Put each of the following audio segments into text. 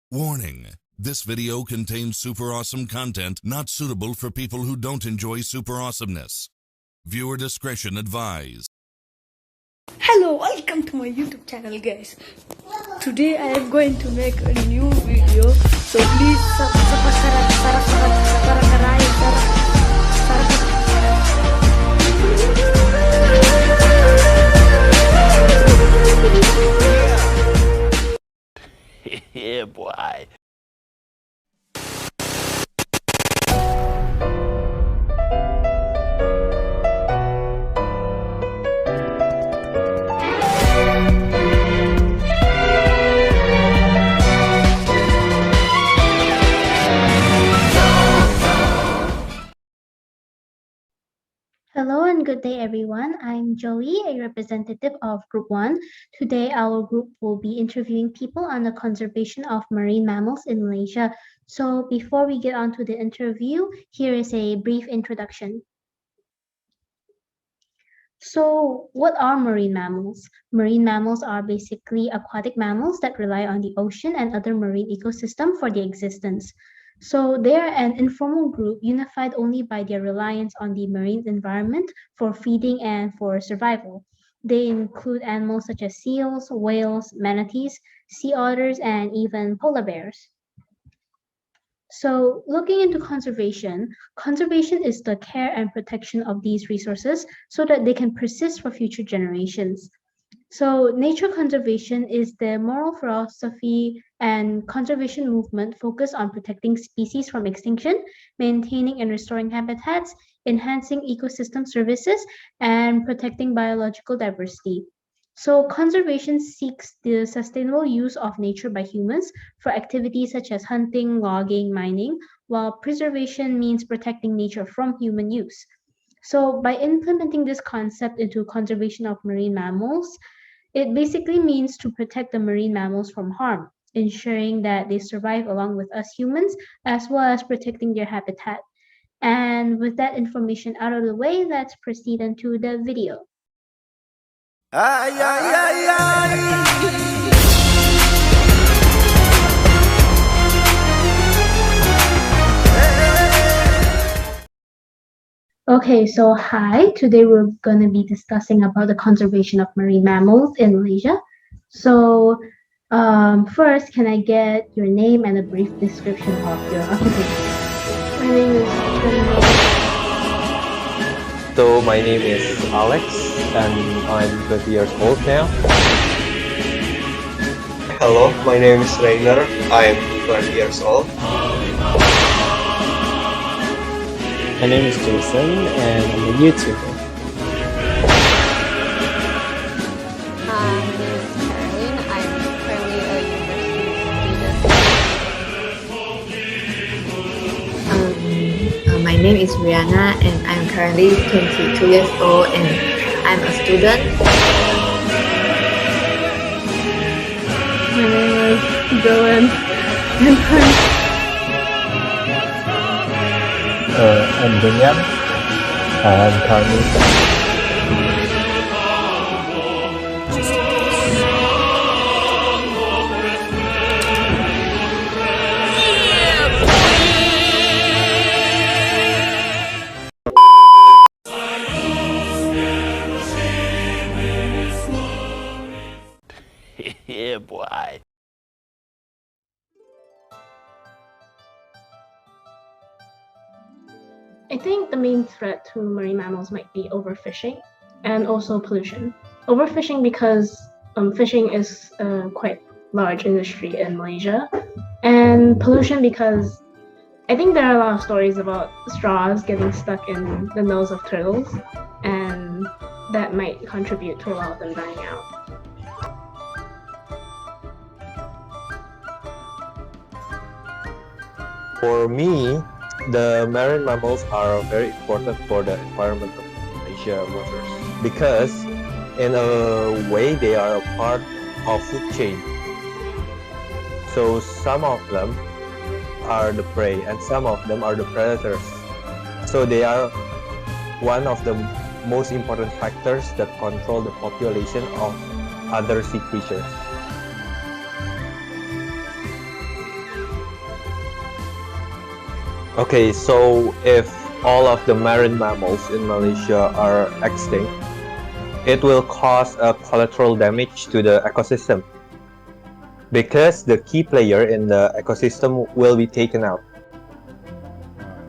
Warning: this video contains super awesome content not suitable for people who don't enjoy super awesomeness. Viewer discretion advised. Hello, welcome to my YouTube channel, guys. Today I am going to make a new video, so please Yeah, boy. Hello and good day, everyone. I'm Joey, a representative of Group 1. Today, our group will be interviewing people on the conservation of marine mammals in Malaysia. So, before we get on to the interview, here is a brief introduction. So, what are marine mammals? Marine mammals are basically aquatic mammals that rely on the ocean and other marine ecosystem for their existence. So, they are an informal group unified only by their reliance on the marine environment for feeding and for survival. They include animals such as seals, whales, manatees, sea otters, and even polar bears. So, looking into conservation, conservation is the care and protection of these resources so that they can persist for future generations. So, nature conservation is the moral philosophy and conservation movement focused on protecting species from extinction, maintaining and restoring habitats, enhancing ecosystem services, and protecting biological diversity. So, conservation seeks the sustainable use of nature by humans for activities such as hunting, logging, mining, while preservation means protecting nature from human use. So, by implementing this concept into conservation of marine mammals, it basically means to protect the marine mammals from harm, ensuring that they survive along with us humans, as well as protecting their habitat. And with that information out of the way, let's proceed into the video. Ay, ay, ay, ay. Okay, so hi. Today we're going to be discussing about the conservation of marine mammals in Malaysia. So, first, can I get your name and a brief description of your occupation? my name is So my name is Alex and I'm 20 years old now. Hello, my name is Rainer. I am 20 years old. My name is Jason and I'm a YouTuber. My name is Caroline. I'm currently a university student. My name is Rihanna and I'm currently 22 years old and I'm a student. My name is Dylan. I'm Benyan. I'm currently Yeah, boy. I think the main threat to marine mammals might be overfishing and also pollution. Overfishing because fishing is a quite large industry in Malaysia, and pollution because I think there are a lot of stories about straws getting stuck in the nose of turtles, and that might contribute to a lot of them dying out. For me, the marine mammals are very important for the environment of Asia waters because in a way they are a part of food chain. So some of them are the prey and some of them are the predators. So they are one of the most important factors that control the population of other sea creatures. Okay, so if all of the marine mammals in Malaysia are extinct, it will cause a collateral damage to the ecosystem because the key player in the ecosystem will be taken out.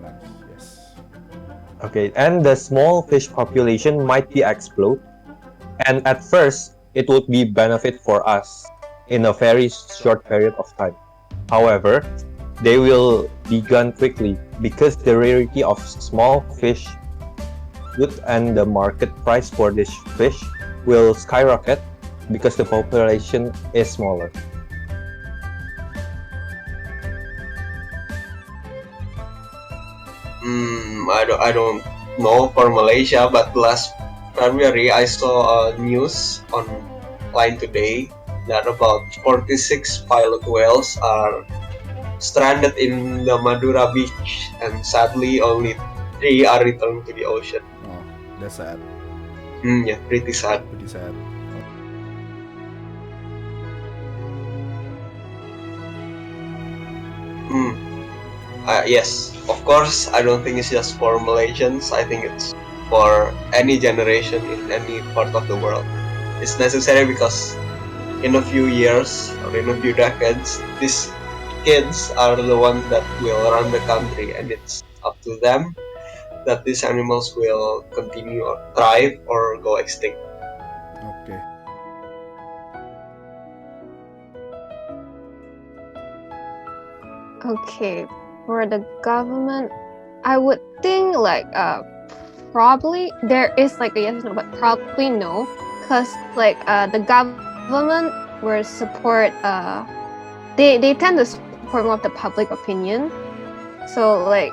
Nice. Yes. Okay, and the small fish population might be explode, and at first it would be benefit for us in a very short period of time. However, they will be gone quickly because the rarity of small fish would and the market price for this fish will skyrocket because the population is smaller. I don't know for Malaysia, but last February I saw a news online today that about 46 pilot whales are stranded in the Madura beach, and sadly only 3 are returned to the ocean. Oh, that's sad. Yeah, pretty sad. Pretty sad. Yes, of course, I don't think it's just for Malaysians. I think it's for any generation in any part of the world. It's necessary because in a few years or in a few decades, these kids are the ones that will run the country, and it's up to them that these animals will continue or thrive or go extinct. Okay. Okay, for the government, I would think like probably there is like a yes no, but probably no, because like the government will support they tend to support more of the public opinion. So like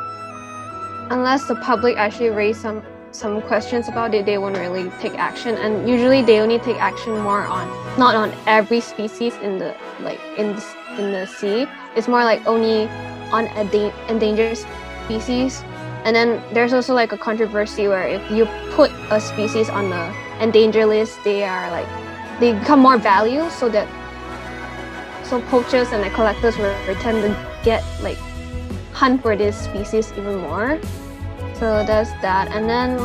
unless the public actually raise some questions about it, they won't really take action, and usually they only take action more on not on every species in the like in the sea. It's more like only on endangered species. And then there's also like a controversy where if you put a species on the endangered list, they become more value, so poachers and collectors will tend to get like hunt for this species even more. So that's that. And then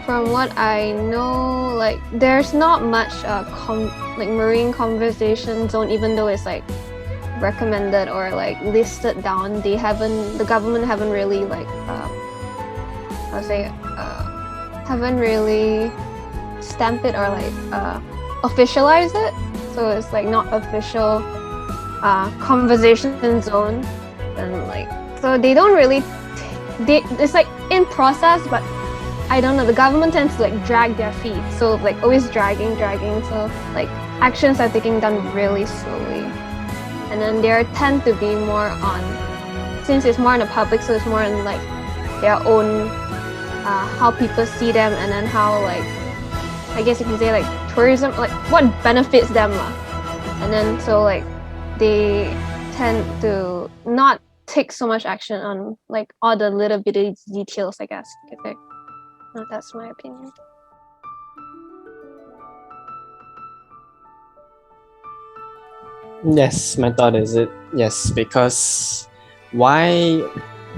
from what I know, like there's not much marine conservation zone, even though it's like recommended or like listed down. The government haven't really haven't really stamped it or officialized it. So it's like not official conversation zone, and so they don't really it's like in process, but I don't know, the government tends to drag their feet, so always dragging, so actions are taken done really slowly. And then there tend to be more on, since it's more in the public, so it's more in their own how people see them, and then how I guess you can say tourism, what benefits them and then so they tend to not take so much action on all the little bitty details, I guess you could say. That's my opinion. Yes, my thought is yes, because why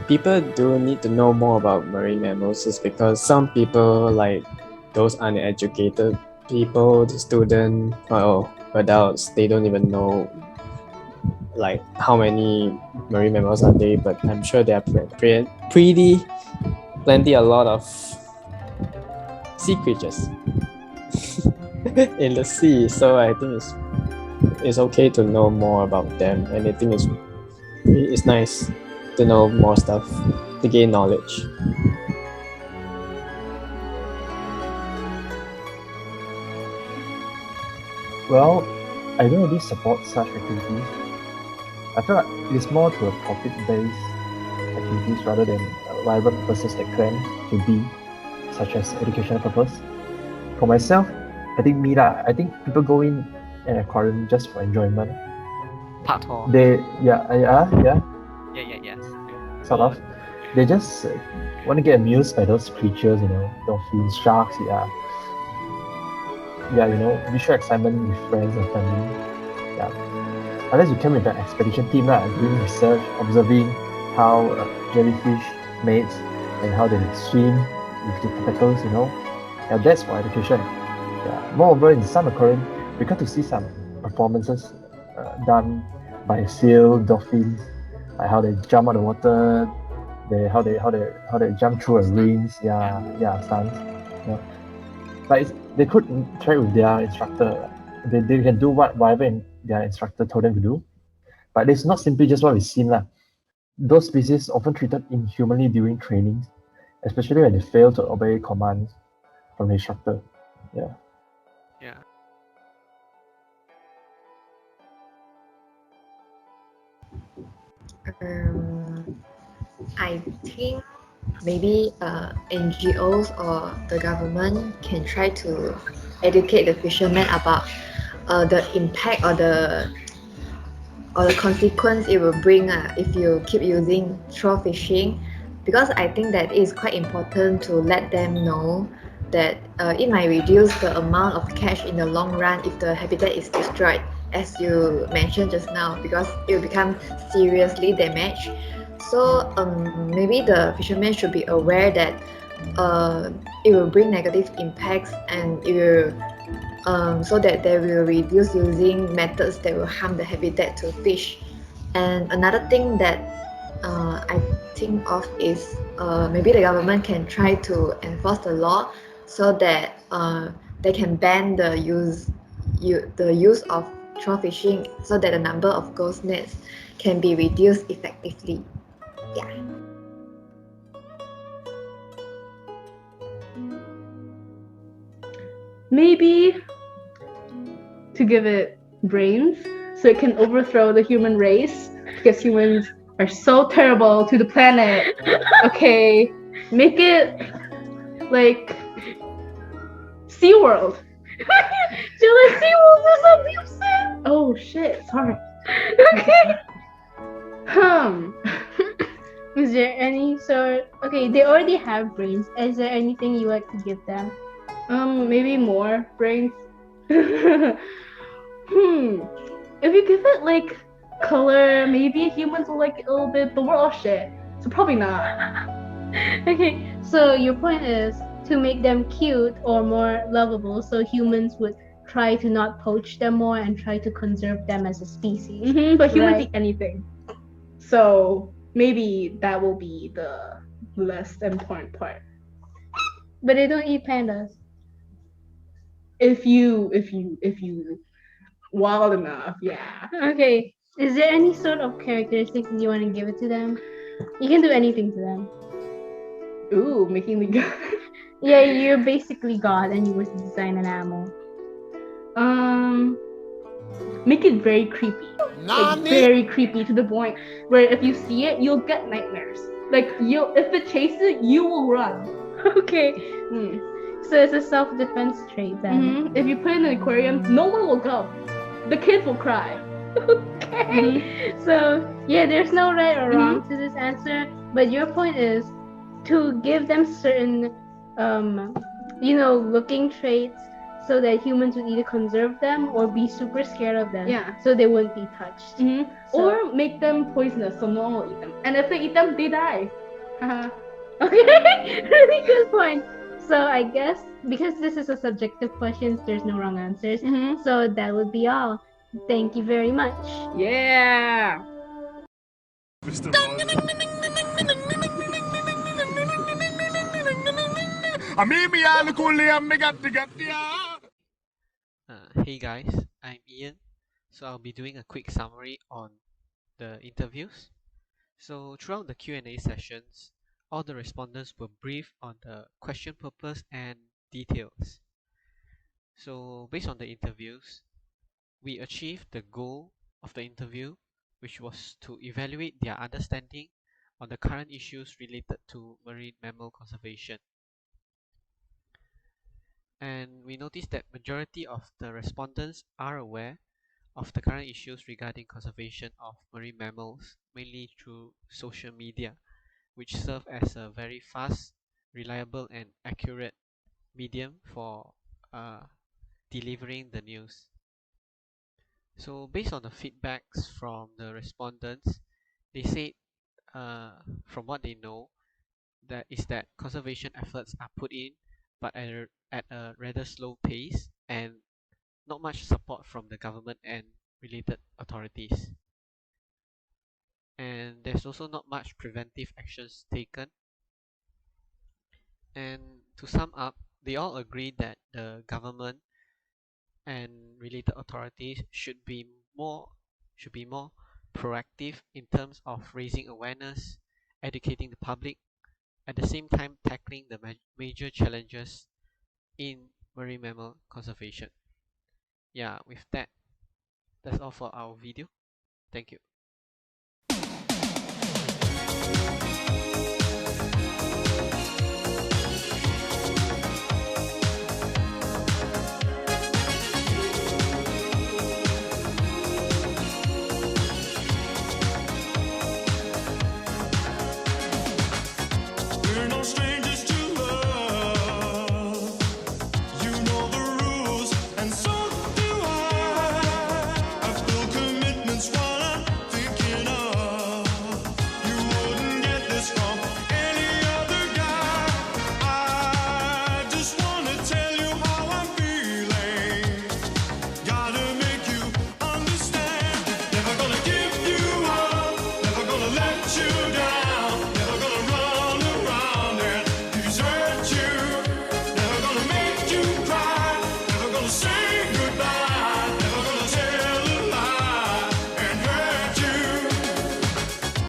people do need to know more about marine mammals is because some people, like those uneducated people, the student or adults, they don't even know how many marine mammals are there, but I'm sure there are plenty a lot of sea creatures in the sea. So I think it's okay to know more about them, and I think it's nice to know more stuff, to gain knowledge. Well, I don't really support such activities. I feel like it's more to a profit-based activities rather than whatever purposes they claim to be, such as educational purpose. For myself, I think people go in an aquarium just for enjoyment. They sort of. They just want to get amused by those creatures, dolphins, sharks, visual excitement with friends and family. Unless you come with an expedition team, doing research, observing how jellyfish mates and how they swim with the tentacles, Yeah, that's for education. Yeah. Moreover, in some aquarium, we got to see some performances done by seal dolphins, like how they jump out of the water, how they jump through a rings, stunts. But they could interact with their instructor. They can do whatever their instructor told them to do. But it's not simply just what we've seen. Those species often treated inhumanly during trainings, especially when they fail to obey commands from the instructor. Yeah. Yeah. I think maybe NGOs or the government can try to educate the fishermen about the impact or the consequence it will bring if you keep using straw fishing, because I think that it is quite important to let them know that it might reduce the amount of catch in the long run if the habitat is destroyed, as you mentioned just now, because it will become seriously damaged. So maybe the fishermen should be aware that it will bring negative impacts, and it will so that they will reduce using methods that will harm the habitat to fish. And another thing that I think of is maybe the government can try to enforce the law so that they can ban the use of troll fishing, so that the number of ghost nets can be reduced effectively. Yeah. Maybe to give it brains so it can overthrow the human race, because humans are so terrible to the planet. Okay, make it like SeaWorld. Do you like SeaWorld or something? Oh shit, sorry. Okay. Is there any sort? Okay, they already have brains. Is there anything you like to give them? Maybe more brains. If you give it like color, maybe humans will like it a little bit, but we're all shit, so probably not. Okay, so your point is to make them cute or more lovable, so humans would try to not poach them more and try to conserve them as a species. But humans right? eat anything, so maybe that will be the less important part. But they don't eat pandas. If you wild enough, yeah. Okay, is there any sort of characteristics you want to give it to them? You can do anything to them. Ooh, making me God. Yeah, you're basically God and you were to design an animal. Make it very creepy. Like very creepy to the point where if you see it, you'll get nightmares. Like if it chases it, you will run. Okay. So it's a self-defense trait then. If you put it in an aquarium, no one will go. The kids will cry. Okay. So yeah, there's no right or wrong to this answer, but your point is to give them certain looking traits so that humans would either conserve them or be super scared of them. Yeah. So they wouldn't be touched. Or make them poisonous so no one will eat them. And if they eat them, they die. Okay, really good point. So I guess because this is a subjective question, there's no wrong answers. So that would be all. Thank you very much. Yeah. Hey guys, I'm Ian. So I'll be doing a quick summary on the interviews. So throughout the Q&A sessions, all the respondents were briefed on the question purpose and details. So based on the interviews, we achieved the goal of the interview, which was to evaluate their understanding on the current issues related to marine mammal conservation. And we noticed that majority of the respondents are aware of the current issues regarding conservation of marine mammals, mainly through social media, which serve as a very fast, reliable and accurate medium for delivering the news. So based on the feedbacks from the respondents, they said from what they know, that is that conservation efforts are put in, but at a rather slow pace and not much support from the government and related authorities. And there's also not much preventive actions taken. And to sum up, they all agree that the government and related authorities should be more proactive in terms of raising awareness, educating the public, at the same time tackling the major challenges in marine mammal conservation. Yeah, with that, that's all for our video. Thank you.